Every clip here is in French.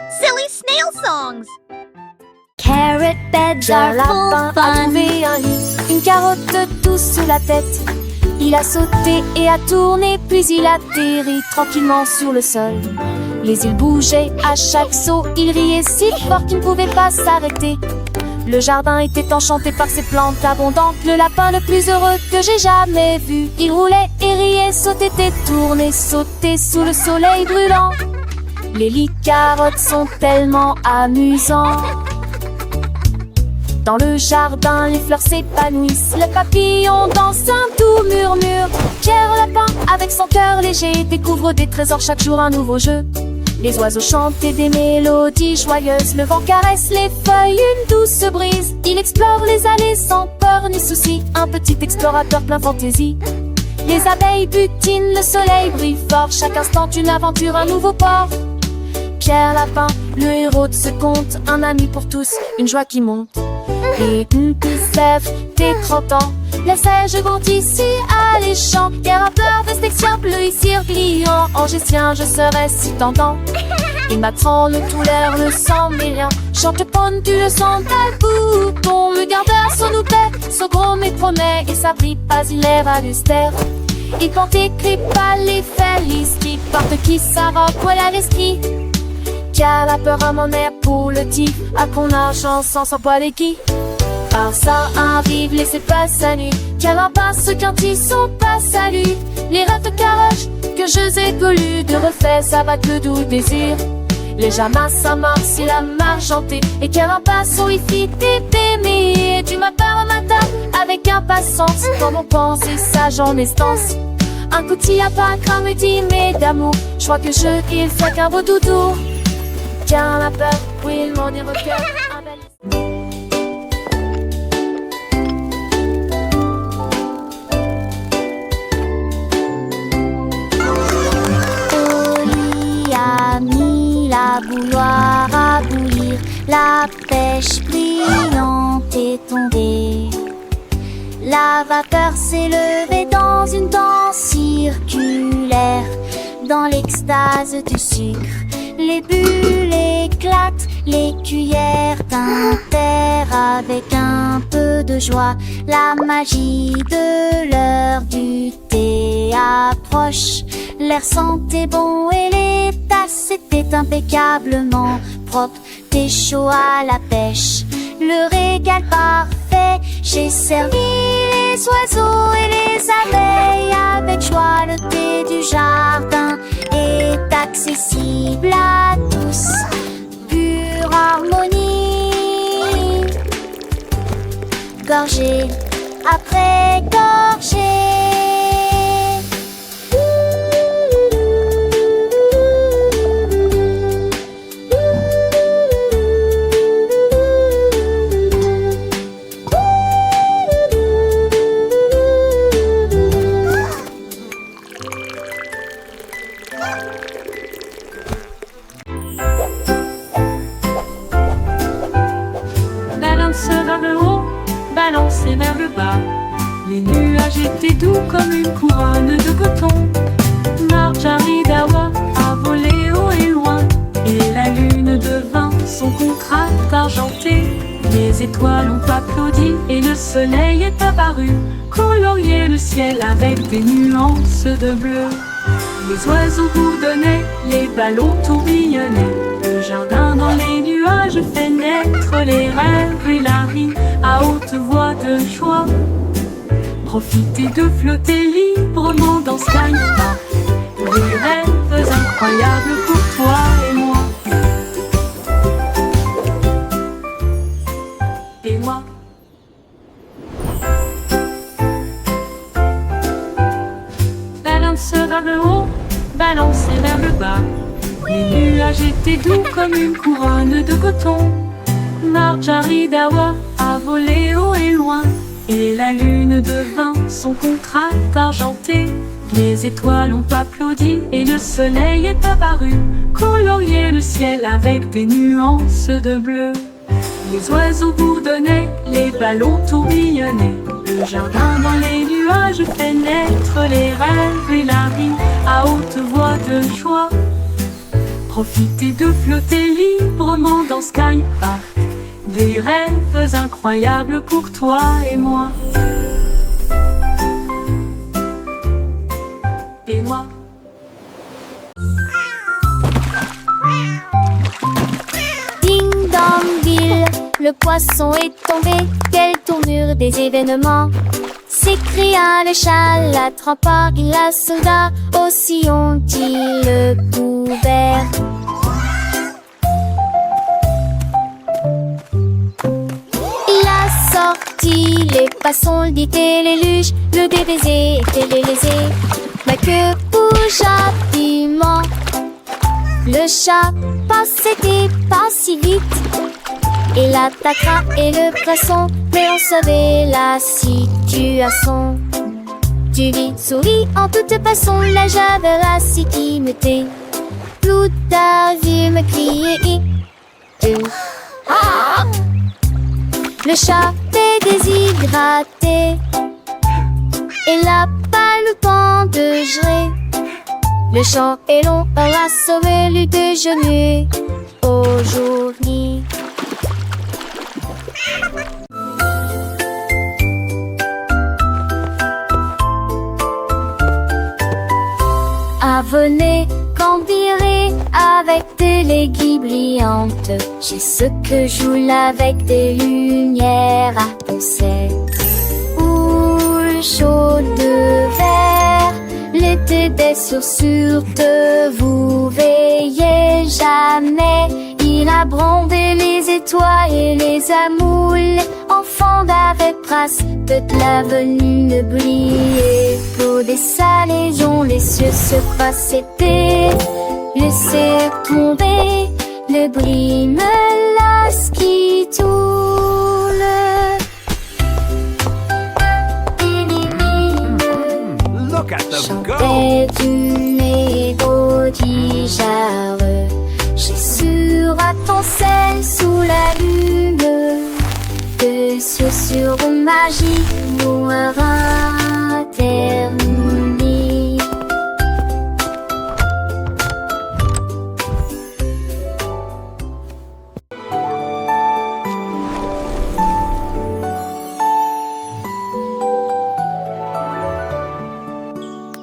Silly snail songs. Carrot beds are full Lapin a fun. trouvé un lit, une carotte douce sous la tête. Il a sauté et a tourné, puis il atterrit tranquillement sur le sol. Les îles bougeaient à chaque saut, il riait si fort qu'il ne pouvait pas s'arrêter. Le jardin était enchanté par ses plantes abondantes. Le lapin le plus heureux que j'ai jamais vu. Il roulait et riait, sautait et tournait, sautait sous le soleil brûlant. Les lits carottes sont tellement amusants. Dans le jardin, les fleurs s'épanouissent. Le papillon danse un doux murmure. Pierre Lapin, avec son cœur léger, découvre des trésors chaque jour, un nouveau jeu. Les oiseaux chantent des mélodies joyeuses. Le vent caresse les feuilles, une douce brise. Il explore les allées sans peur ni souci. Un petit explorateur plein fantaisie. Les abeilles butinent, le soleil brille fort. Chaque instant une aventure, un nouveau port. Pierre Lapin, le héros de ce conte, un ami pour tous, une joie qui monte. Et Sèvres, tes 30 ans, les seiges vont ici alléchants. Des rappeurs de section bleu ici pliant. Angestien, je serai si tentant. Il m'attend le tout l'air, le sang mêlant. Chante pendu, le sang d'un bouton. Le gardeur son noupet, son gros mais promet. Et sa brille basilaire à l'ustère. Il porte écrit pas les felices. Qui porte qui sa robe, voilà l'esprit. Qui a la peur à mon air pour le tif. À qu'on argent sans s'empoiler les qui. Par ça arrive, laissez pas sa nuit. Qu'elle en passe quand ils sont pas saluts. Les rêves de caroche que je ai golus. De refait, ça va le doux désir. Les jamas, ça marche, si la margentée. Et qu'elle en passe au wifi t'aimer. Du matin au matin, avec impatience. Comme on pense et sage en estance. Un coup de à pas quand me dit mais d'amour. Je crois que je il fait qu'un beau doudou. Car la peur, oui, mon évoqueur. A mis la bouilloire à bouillir. La pêche brillante est tombée. La vapeur s'est levée dans une danse circulaire. Dans l'extase du sucre, les bulles éclatent, les cuillères tintèrent avec un peu de joie. La magie de l'heure du thé approche. L'air sentait bon et les tasses étaient impeccablement propres. Thé chaud à la pêche, le régal parfait. J'ai servi les oiseaux et les abeilles avec joie. Le thé du jardin est accessible à tous. Pure harmonie. Gorgée après gorgée. Balance vers le haut, balancez vers le bas. Les nuages étaient doux comme une couronne de coton. Marjaridawa a volé haut et loin. Et la lune devint son contraste argenté. Les étoiles ont applaudi et le soleil est apparu. Colorier le ciel avec des nuances de bleu. Les oiseaux bourdonnaient, les ballons tourbillonnaient. Le jardin dans les nuages fait naître les rêves et la vie à haute voix de joie. Profitez de flotter librement dans Skypa. Des rêves incroyables pour toi et moi. Et moi. Balance vers le haut, balancez vers le bas. Les nuages étaient doux comme une couronne de coton. Marjaridawa a volé haut et loin. Et la lune devint son contraste argenté. Les étoiles ont applaudi et le soleil est apparu. Colorier le ciel avec des nuances de bleu. Les oiseaux bourdonnaient, les ballons tourbillonnaient. Le jardin dans les nuages fait naître les rêves et la vie à haute voix de joie. Profiter de flotter librement dans Sky Park. Des rêves incroyables pour toi et moi. Et moi. Ding dong ville, le poisson est tombé. Quelle tournure des événements! S'écria le chat, l'attrapant la soldat. Aussi ont-ils le couvert. Il a sorti les poissons, le dit et les luges. Le DBZ était délaisé, mais que bouge rapidement. Le chat passait pas si vite. Il attaquera et le poisson, mais on savait la situation. Tu vis, souris en toute façon, la javera si qui me tait. Tout a vu me crier. Le chat est déshydraté. Il n'a pas le temps de gérer. Le chant est long, on a sauvé le déjeuner aujourd'hui. Venez cambirer avec des légumes brillantes. J'ai ce que joue avec des lumières à penser. Ou chaud de verre, l'été des sursurtes, vous veillez jamais. Il a brandé les étoiles et les amoules. Enfants d'avec trace, toute la venue ne brillait. Pour des salés dont les cieux se croisent, c'était laisser tomber. Le bris me lasse qui tourne. Look at them go! Chantait d'une égodigère. J'ai sur à ton sel sous la lune. Que sur magie nous terminé.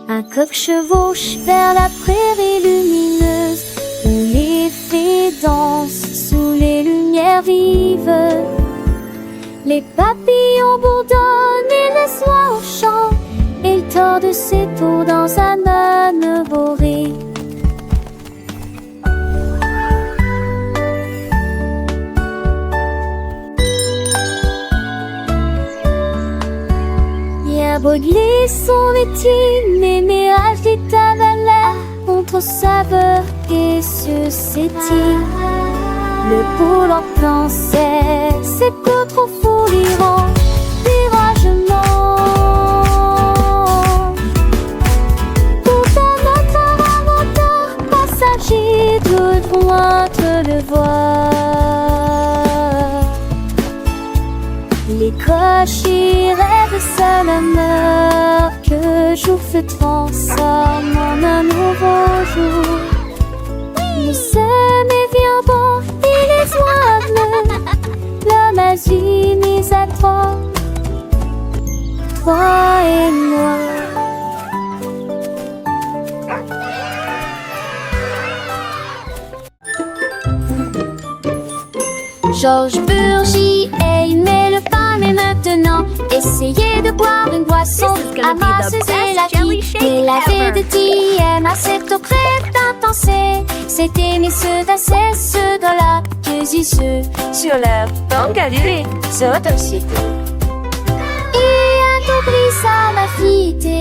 Un coq chevauche vers la prairie lumineuse où les fées dansent sous les lumières vives. Les papillons bourdonnent et les oies au chant. Il tord ses tours dans un âne boré. Bien brûler son métier, mais ménage des tavalères contre saveur et susceptible. Le poule en pensait, c'est que trop fou l'Iran, viragement. Pourtant notre inventeur passager de loin te le voir. Les cochers rêvent seul un heure que jour se transforme en un nouveau jour. Nous sommes et bien bon et les oies l'homme a unis à toi et moi. Georges Burgy aimait le pain, mais maintenant essayez de boire une boisson à masse et la vie. Et la vie de TM à cette crête intense. C'était mes ceux d'assez, ceux de la ceux sur leur banque à durée, sur ton site. Et un compris ça m'a fité.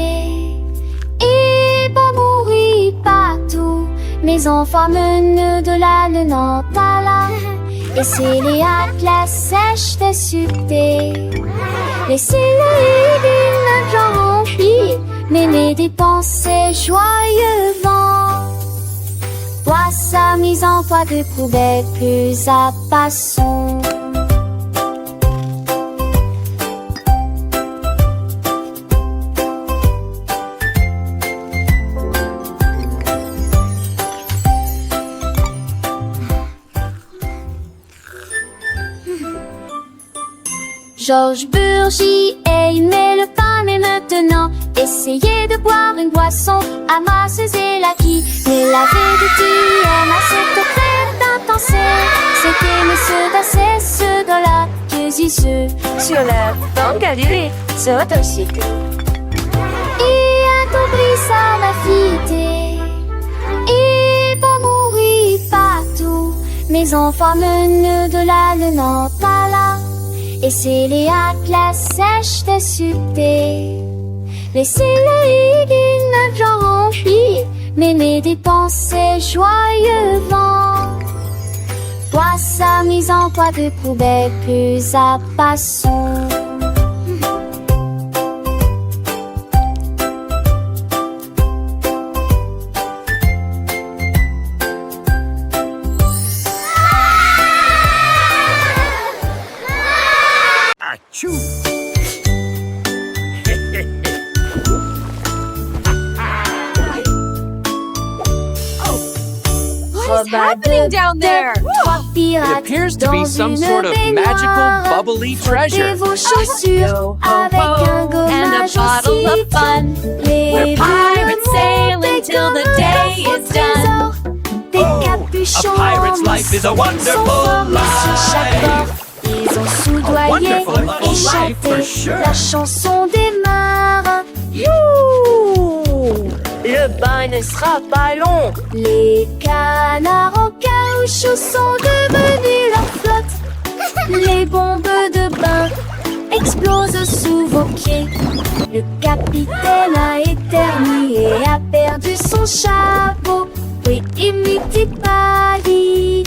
Et pas mourir partout. Mes enfants menent de la Nantes-à-la. Et c'est les la sèche de succès. Laissez-les d'une gens remplis, mais les dépensez joyeusement. Toi, sa mise en toi de poubelle plus à passons. Georges Burgy aimait le pain, mais maintenant essayez de boire une boisson à masseuse et laquis. Mais la vérité aime à cette crème d'intention. C'était monsieur d'assez ce dans la ceux sur la banque à l'île, sur un cycle. Et un compris ça m'a fité. Et pas mourir partout. Mes enfants menent de là le nord pas là. Et c'est les atlas sèches de succès. Laissez-le une genre rempli. Mais mes dépenses joyeux vent. Toi sa mise en poids de poubelle plus à passant. Achoo! What is happening down there? It appears to be some sort of magical, bubbly treasure. Vos chaussures avec un And a gommage bottle of fun. We're pirates sailing till the day is done. Des capuchons a pirate's life is a wonderful life. Chaque bord, ils ont soudoyé Wonderful et life for chanté sure. la chanson des marins. Le bain ne sera pas long. Les canards en caoutchouc sont devenus leur flotte. Les bombes de bain explosent sous vos pieds. Le capitaine a éternué et a perdu son chapeau. Oui, imite Paris.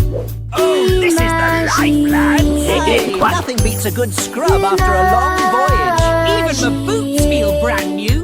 Oh, this is the life, lads. Nothing beats a good scrub after a long voyage. Even the boots feel brand new.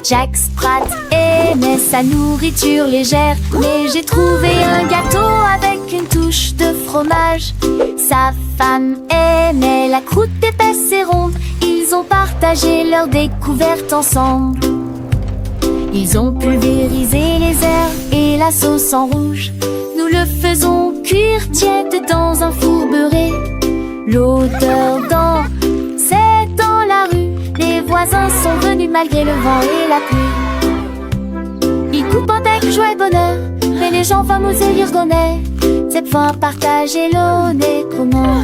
Jack Sprat aimait sa nourriture légère, mais j'ai trouvé un gâteau avec une touche de fromage. Sa femme aimait la croûte épaisse et ronde. Ils ont partagé leur découverte ensemble. Ils ont pulvérisé les herbes et la sauce en rouge. Nous le faisons cuire tiède dans un four beurré. L'odeur dans, c'est dans la rue. Les voisins sont venus malgré le vent et la pluie. Ils coupent avec joie et bonheur, mais les gens fameux et l'irgonais. Cette fois partagez l'honnête comment.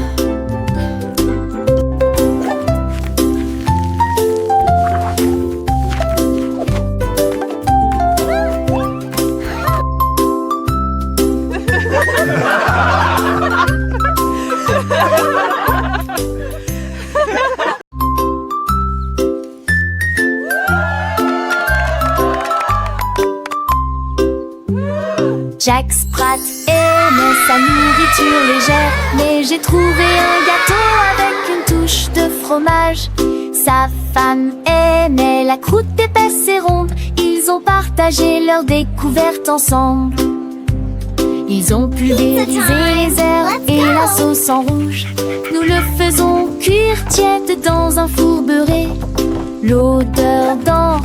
Jack Sprat aimait sa nourriture légère, mais j'ai trouvé un gâteau avec une touche de fromage. Sa femme aimait la croûte épaisse et ronde. Ils ont partagé leur découverte ensemble. Ils ont pulvérisé les herbes et la sauce en rouge. Nous le faisons cuire tiède dans un four beurré. L'odeur dans,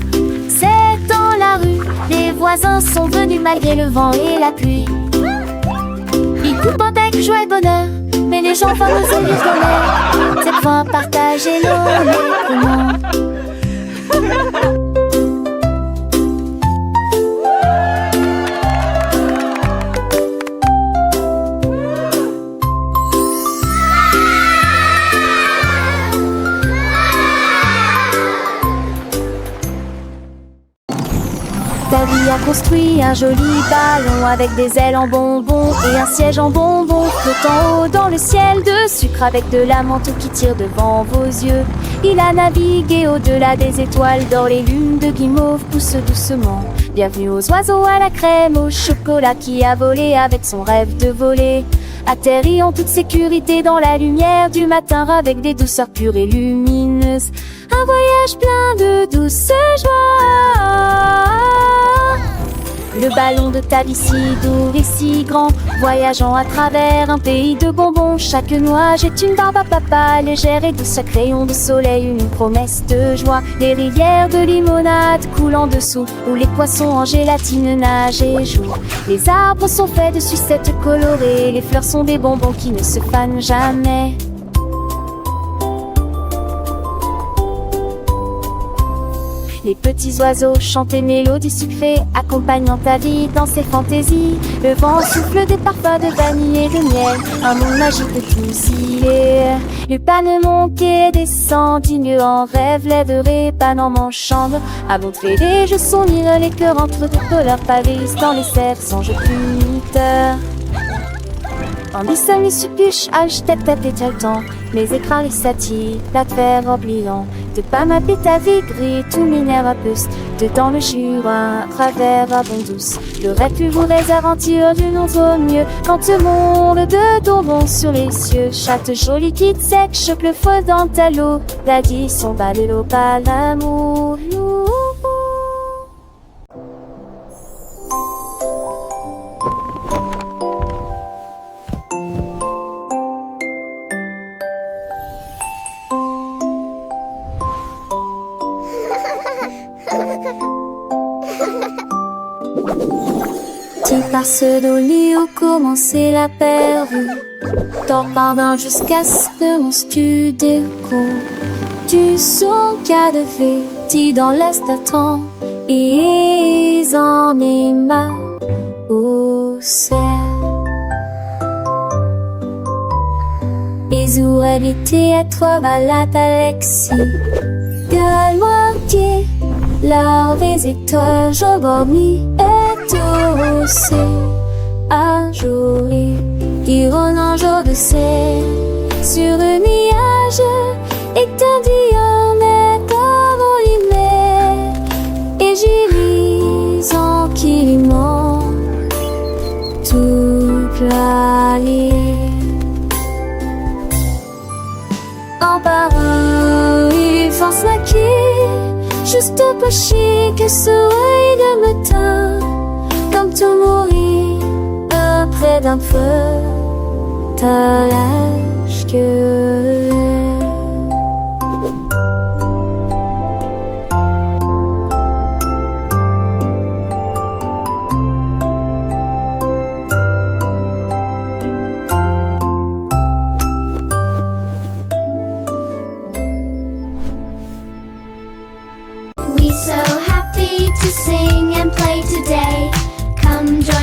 c'est dans la rue. Les voisins sont venus malgré le vent et la pluie. Ils coupent avec joie et bonheur, mais les gens fameux et l'irgonais. Cette fois partagez l'honnêtement. Davy a construit un joli ballon avec des ailes en bonbons et un siège en bonbons flottant haut dans le ciel de sucre avec de la menthe qui tire devant vos yeux. Il a navigué au-delà des étoiles d'or, les lunes de guimauve poussent doucement. Bienvenue aux oiseaux à la crème, au chocolat qui a volé avec son rêve de voler. Atterri en toute sécurité dans la lumière du matin avec des douceurs pures et lumineuses. Un voyage plein de douce joie. Le ballon de ta vie si doux et si grand, voyageant à travers un pays de bonbons. Chaque noix jette une barbe à papa, légère et douce. Chaque rayon de soleil une promesse de joie. Les rivières de limonade coulent en dessous, où les poissons en gélatine nagent et jouent. Les arbres sont faits de sucettes colorées, les fleurs sont des bonbons qui ne se fanent jamais. Les petits oiseaux chantent des mélodies sucrées, accompagnant ta vie dans ses fantaisies. Le vent souffle des parfums de vanille et de miel, un monde magique de tous y est. Le panneau monte et descend, digne en rêve, lèverait panneau en chambre. Avant de faire des jeux s'unir les cœurs entre deux couleurs pavées dans les cerfs sans jeu puniteur. En seul les suppuches, tête et le temps, les écrans les satis, la terre oubliant. De pas m'appeler ta vie gris, tout minère à puce. Dedans le jura, travers à bon douce. Le rêve plus vous aventures d'une autre mieux. Quand te monde de tombons sur les cieux, chatte jolie quitte sec, choque le feu dans ta l'eau. L'addition bat de l'eau, pas l'amour. Tu passes dans le lit où commençait la pervue. T'en pardonnes jusqu'à ce que mon studio tu son cas de fait, dans l'est attend. Et ils en est marre au ciel. Ils auraient été à toi malade Alexis. Gueule-moi qui la visite-toi, je dormis et tout aussi à jouer. Dire un jour de ciel sur un nuage et t'en dis on est envolé. Et j'y lis en quillement toute la ligne. En parole, il force la quille, juste pas chier que ce œil de matin, comme tout mourir près d'un feu, t'as l'âge que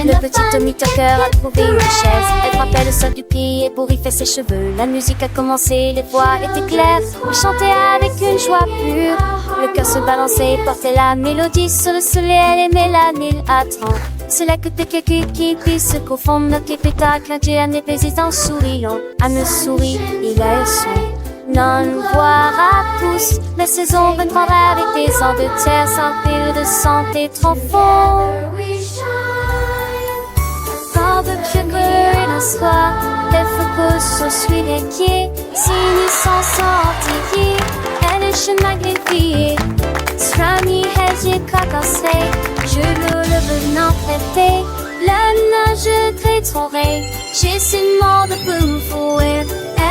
Le petit Tommy Tucker a trouvé une chaise. Elle frappait le sol du pied pour y faire ses cheveux. La musique a commencé, les voix étaient claires. Elle chantait avec une joie pure. Le cœur se balançait et portait la mélodie sur le soleil. Elle aimait la nuit à 30. C'est là que t'es quelqu'un qui puisse se confondre. Notre spectacle, un dieu, un président souriant. À me sourit, il a eu son. Non, voir à tous. La saison 23 avec des ans de terre sans pile de santé trop fort. De cœur d'un soir, les focus sont suivis les pieds, signes sans sortir, elle est chez magnifiée. Strami hesier cacassé, je le venant prêter, la nage très tourée, j'ai ces mots de boom for it.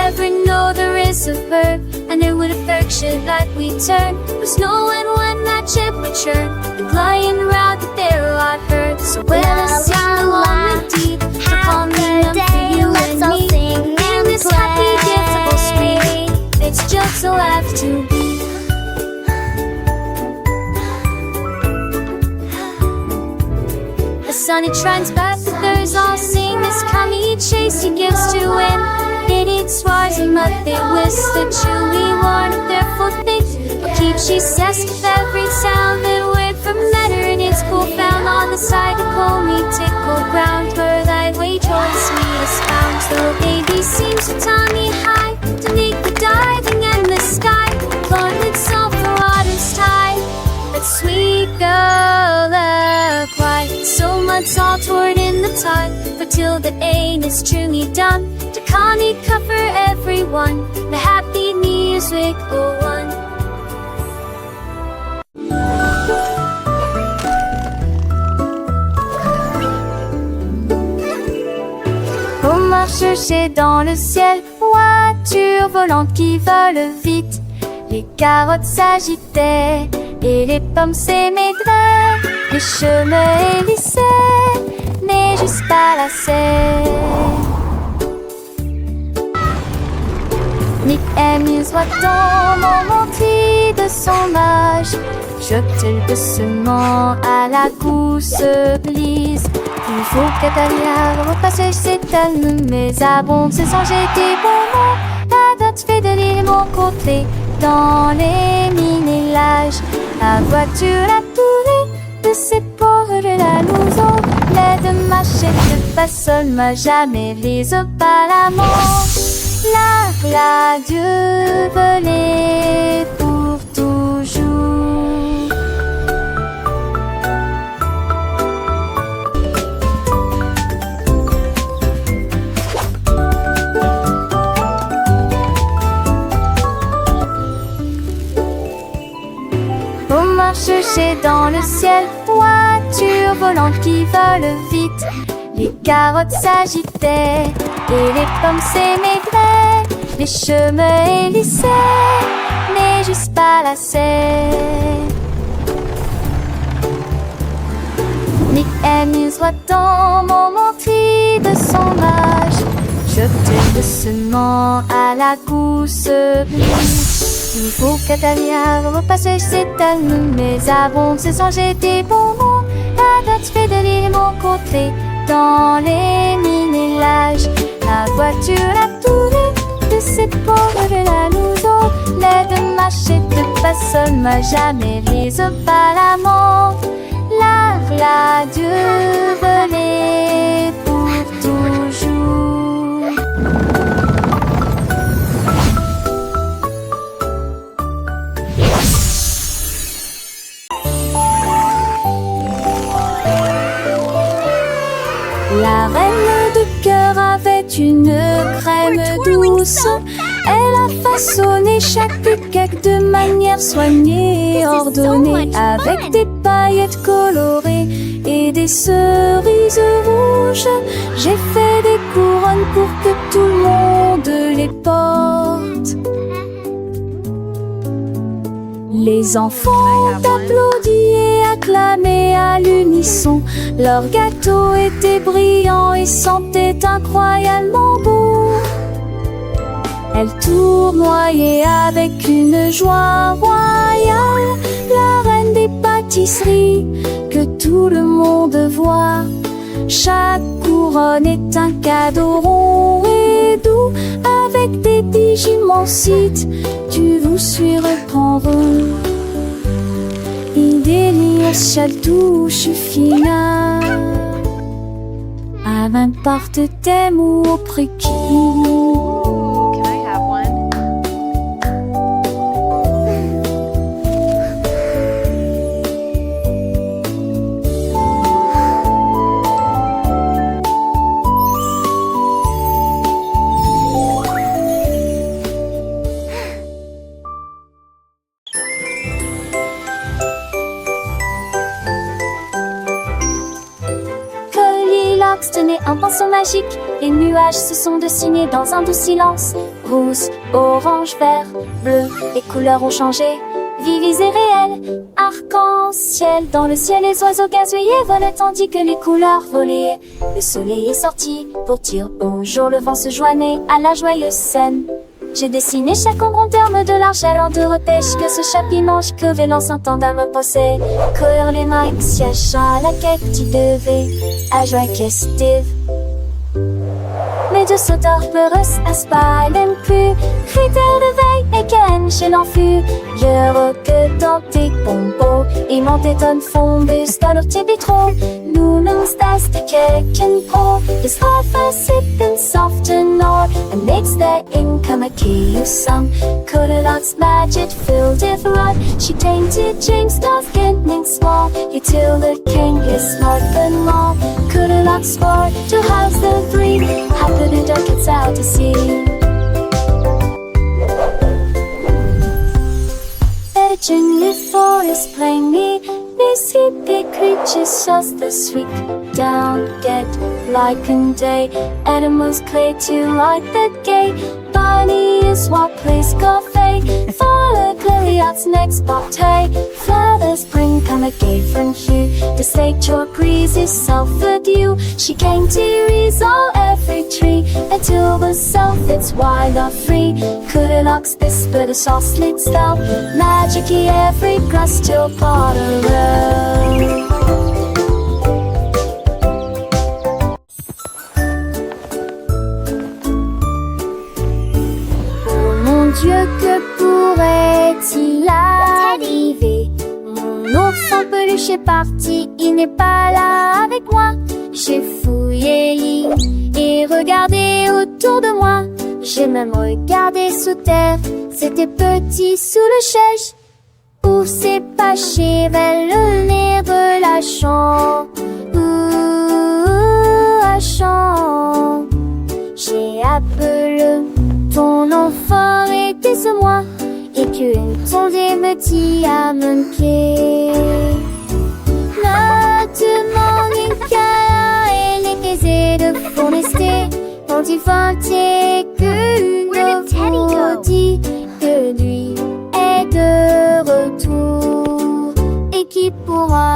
Ever know there is a verb, and it would affection like we turn. Was knowing when that ship would churn, the flying around the there I heard. So well, I sing along with deep, for calming up for you and me. In this happy, beautiful spring, it's just so have to be. The sun it shines back, the birds all sing. This coming chase he gives to win. It eats swars and mud, they whisk the chewy worn of their foot things. But keep she says with every sound that word from matter in its cool found on the side of me tickle ground. Where thy way towards me is found. So baby seems to tie me high, to make the diving in the sky. Lord itself the water's tide. That sweet girl cry. So much all toward in the tide, but till the aim is truly done. To Connie cover everyone, the happy music go on. chercher dans le ciel, voitures volantes qui volent vite. Les carottes s'agitaient et les pommes s'émaidraient. Les chemins hélissaient, mais jusqu'à la serre. Nick amuse dans mon cri de son âge. Jette-t-il doucement à la gousse glisse. Il faut qu'Atalia repasse ses talons, mais abonde se changer des moments. La dot fait de l'île mon côté, dans les mini-lages. La voiture a tourné de ses pauvres la louson. L'aide machette pas seule, m'a jamais lise pas la mort. La Dieu volé pour toujours. On marche chercher dans le ciel, voitures volantes qui volent vite. Les carottes s'agitaient et les pommes s'émaidraient. Les chemins hélissaient, mais jusqu'à la serre. Nick amuse dans mon cri de son âge. Jette doucement à la gousse glisse. Il faut qu'Atalia repasse ses talons, mais abonde se changer des bonbons. La dot fait de l'île mon côté, dans les mini-lages. La voiture a tourné de ses pauvres la louson. L'aide machette pas seule, m'a jamais lise pas la mort. La Dieu volé pour toujours. La reine de cœur avait une crème douce. Elle a façonné chaque cake de manière soignée et ordonnée, avec des paillettes colorées et des cerises rouges. J'ai fait des couronnes pour que tout le monde les porte. Les enfants applaudissent et acclamaient à l'unisson. Leur gâteau était brillant et sentait incroyablement bon. Elle tournoyait avec une joie royale, la reine des pâtisseries que tout le monde voit. Chaque couronne est un cadeau rond et doux, avec des digimonsites, tu vous suis reprendre. Idélios touche final, à n'importe thème ou au prix qui. Can I have one? Goldilocks tenait un pinceau magique. Les nuages se sont dessinés dans un doux silence. Rose, orange, vert, bleu, les couleurs ont changé. Vives et réelles, arc-en-ciel. Dans le ciel, les oiseaux gazouillaient, volaient tandis que les couleurs volaient. Le soleil est sorti pour dire bonjour. Le vent se joignait à la joyeuse scène. J'ai dessiné chaque ombre en termes de largeur en deux repêches. Que ce chapiment, je crevais l'ensemble à me poser. Courir les mains, siège à la quête, tu devais à joie festive. Mais de sauteurs peureux à spa, même plus. Critères de veille et qu'un chez l'enfus. Je que dans tes pompos. Et mon téton fondus dans leur tibitron. Nous nous stas de keken pro. Is half a sip and soft and nor. And makes the income a key of some. Goldilocks magic filled with rod. She tainted James Dawes getting small. You till the king is smart and more. Goldilocks sport to house the breed. Happy the duck gets out to sea. Legend the forest plainly. These hippie creatures just the sweet. down, get light and day. Animals play to light the gate. Bunny is what plays cafe. Follow Goliath's next bobtail. Flowers bring come a gay from hue. The slate chalk breeze is self-adieu. She came to resolve every tree until the self it's wild or free. Goldilocks whisper the soft slit spell. Magic-y every grass till Potterell. Dieu, que pourrait-il arriver? Mon ours en peluche est parti, il n'est pas là avec moi. J'ai fouillé et regardé autour de moi. J'ai même regardé sous terre, c'était petit sous le chèche. Où s'est caché vers le nez de la chambre? La chambre. J'ai appelé ton enfant était ce moi, et qu'une tondée me dit à mon pied. Ne demande qu'à elle est aisée de forester, quand il vantait qu'une vous dit que lui est de retour, et qui pourra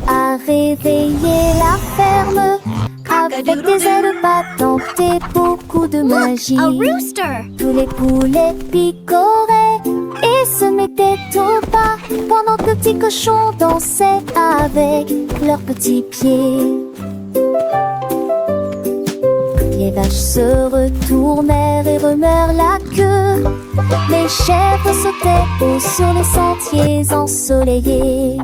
a réveillé la ferme avec des ailes battantes et beaucoup de magie. Tous les poulets picoraient et se mettaient au pas pendant que le petit cochon dansait avec leurs petits pieds. Les vaches se retournèrent et remuèrent la queue. Les chèvres sautaient haut sur les sentiers ensoleillés.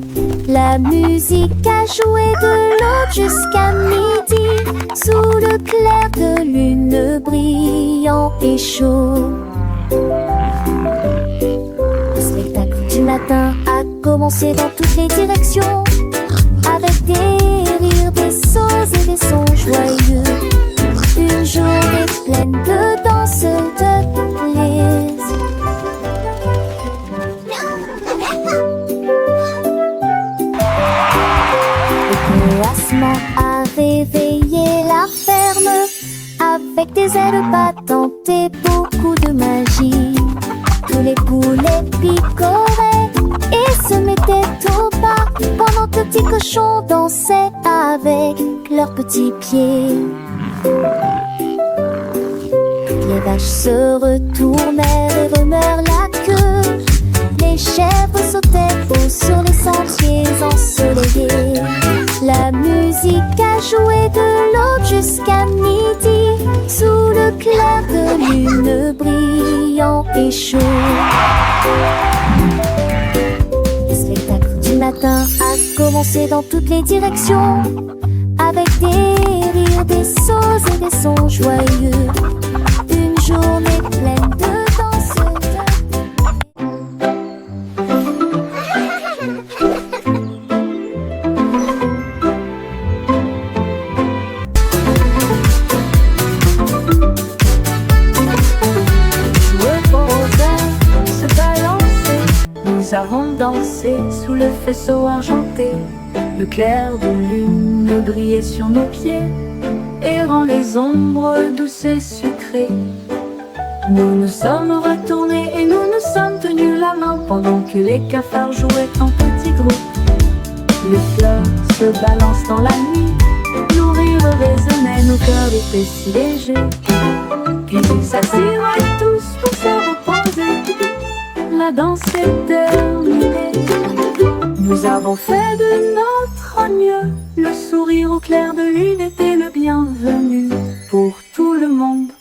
La musique a joué de l'aube jusqu'à midi, sous le clair de lune brillant et chaud. Le spectacle du matin a commencé dans toutes les directions, avec des rires, des sauts et des sons joyeux. Une journée pleine de danse, de plaisir. Le coassement a réveillé la ferme avec des ailes battantes et beaucoup de magie. Tous les poulets picoraient et se mettaient au pas pendant que le petit cochon dansait avec leurs petits pieds. Les vaches se retournèrent et remuèrent la queue. Les chèvres sautaient haut sur les sentiers ensoleillés. La musique a joué de l'aube jusqu'à midi, sous le clair de lune brillant et chaud. Le spectacle du matin a commencé dans toutes les directions, avec des rires, des sauts et des sons joyeux. Une journée pleine de danse, Jouer au rosaire, se balancer. Nous avons dansé sous le faisceau argenté. Le clair de lune brillait sur nos pieds, errant les ombres douces et sucrées. Nous nous sommes retournés et nous nous sommes tenus la main pendant que les cafards jouaient en petits groupes. Les fleurs se balancent dans la nuit, nos rires résonnaient, nos cœurs étaient si légers. Puis ils s'assiraient tous pour se reposer. La danse est terminée. Nous avons fait de notre mieux. Le sourire au clair de lune était le bienvenu pour tout le monde.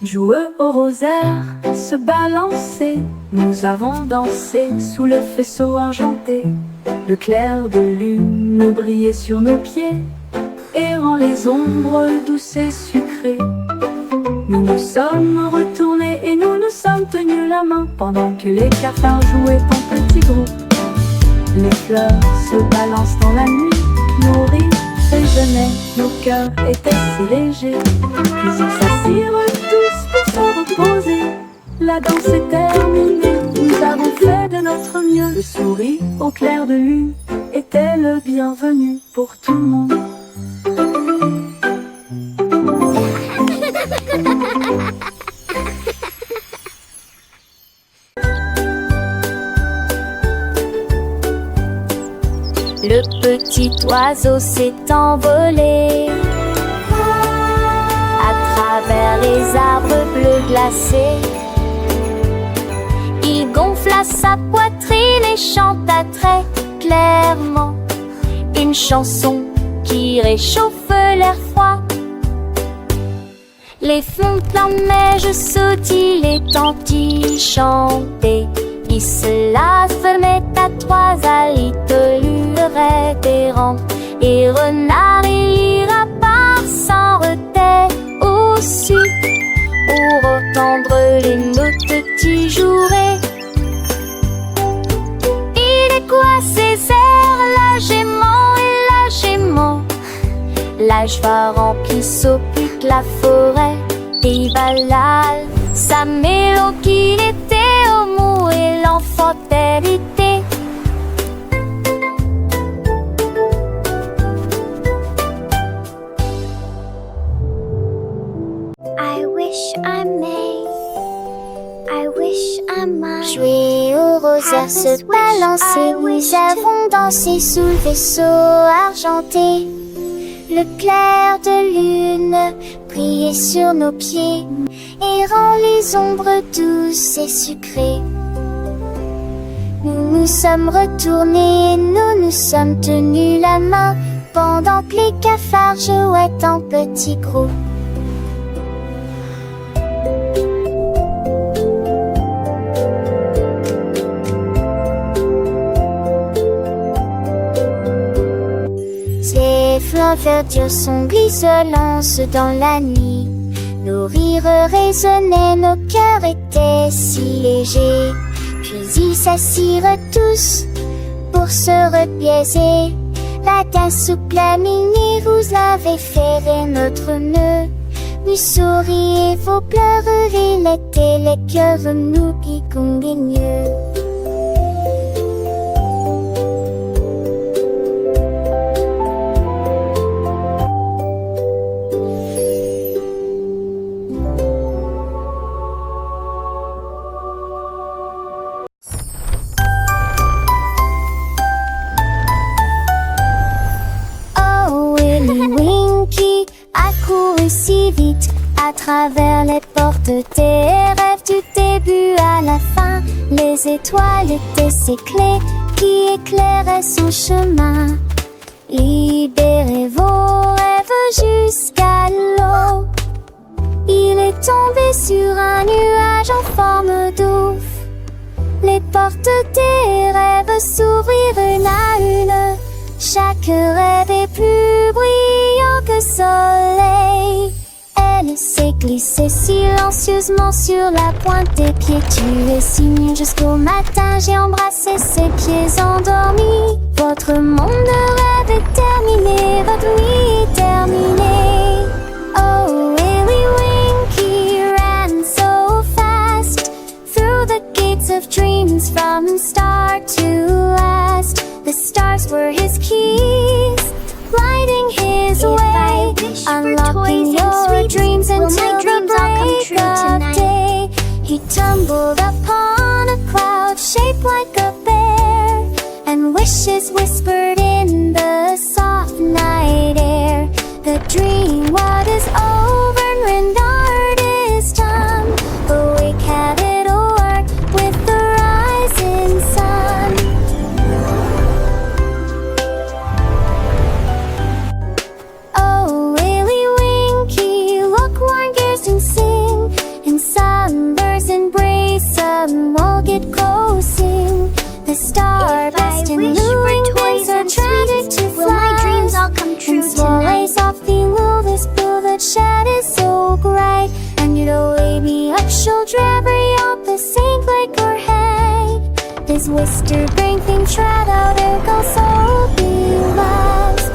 Jouer au rosaire, se balancer. Nous avons dansé sous le faisceau argenté. Le clair de lune brillait sur nos pieds et rend les ombres douces et sucrées. Nous nous sommes retournés et nous nous sommes tenus la main pendant que les cafards jouaient en petits groupes. Les fleurs se balancent dans la nuit, nos rires résonnaient, nos cœurs étaient si légers. Puis ils s'assirent tous pour se reposer. La danse est terminée, nous avons fait de notre mieux. Le sourire au clair de lune était le bienvenu pour tout le monde. Le petit oiseau s'est envolé à travers les arbres bleus glacés. Il gonfla sa poitrine et chanta très clairement une chanson qui réchauffe l'air froid. Les fontaines en neige sautillaient, les tantis chantaient. Il se la fermait à trois alitelures révérentes. Et renard et lapin s'en retaient aussi pour entendre les notes tijourées. Il est quoi ces airs, la gément, l'âge va remplir s'occupe la forêt. Et Valal, sa mélodie était au mot et l'enfant hérité. I wish I may, I wish I might. Jouer au rosaire, se balancer, nous avons dansé sous le vaisseau argenté. Le clair de lune brillait sur nos pieds et rend les ombres douces et sucrées. Nous nous sommes retournés et nous nous sommes tenus la main pendant que les cafards jouaient en petits groupes. Les flancs verdures sont grisonnants dans la nuit. Nos rires résonnaient, nos cœurs étaient si légers. Puis ils s'assirent tous pour se repiaiser. La danse souple à minuit, vous avez ferré notre nœud. Nous souriez, vos pleurs, il était les cœurs, nous qui conguigneux. Si vite à travers les portes des rêves du début à la fin. Les étoiles étaient ses clés qui éclairaient son chemin. Libérez vos rêves jusqu'à l'eau. Il est tombé sur un nuage en forme d'ouf. Les portes des rêves s'ouvrirent une à une. Chaque rêve est plus brillant que soleil. Elle s'est glissée silencieusement sur la pointe des pieds. Tu es si mignon jusqu'au matin. J'ai embrassé ses pieds endormis. Votre monde de rêve est terminé. Votre nuit est terminée. Oh, Willy Winky ran so fast through the gates of dreams from start to last. The stars were his keys, lighting his way, unlocking your dreams until the break of day. He tumbled upon a cloud shaped like a bear, and wishes whispered in the soft night air. The dream what is over and rendered is done. Awake, have it work with the rising sun. We'll get close, sing the star best in the ring. Mr. Brainthing trot out there goes so be lost.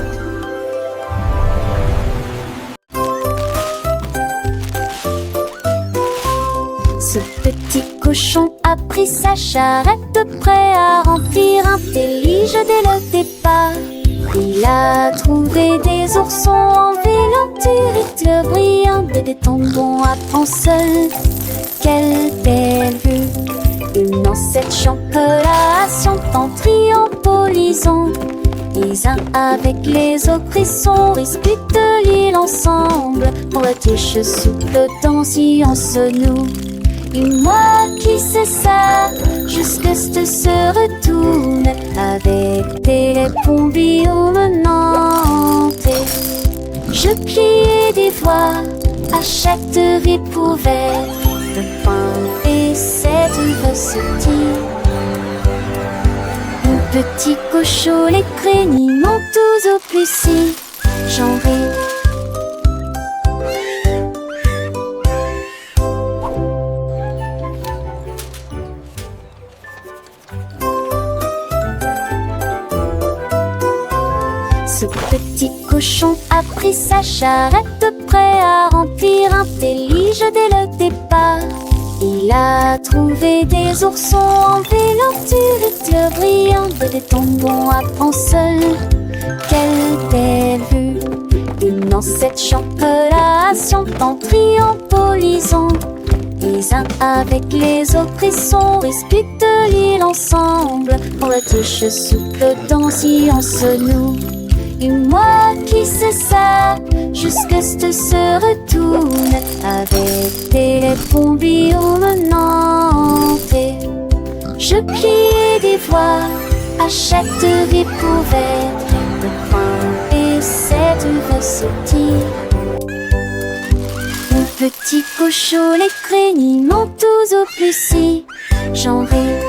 Ce petit cochon a pris sa charrette, prêt à remplir un délige dès le départ. Il a trouvé des oursons en vélanturite brillants, des tombons à ponceul. Quelle belle vue! Une ancêtre champelation en triompholisant. Les uns avec les autres, ils sont disputent l'île ensemble. Pour la tige souple dans science nous. Et moi qui sais ça, jusque ce se retourne avec des bombillons menantes. Je pliais des voix à chaque découverte de pain et cette recette. Le petit cochon, les créniments tous au plus si j'en ris. Ce petit cochon a pris sa charrette, prêt à remplir un délige dès le départ. Il a trouvé des oursons en vélanturite brillants, des tombons à ponceul. Quelle belle vue! Une ancêtre champelation en triompholisant. Les uns avec les autres, ils sont disputent l'île ensemble. Pour la tige souple dans science nous. Et moi qui sais ça, jusque ce se retourne avec des bombillons menantes. Je pliais des voix à chaque découverte de pain et cette recette. Le petit cochon, les créniments tous au plus si j'en ris.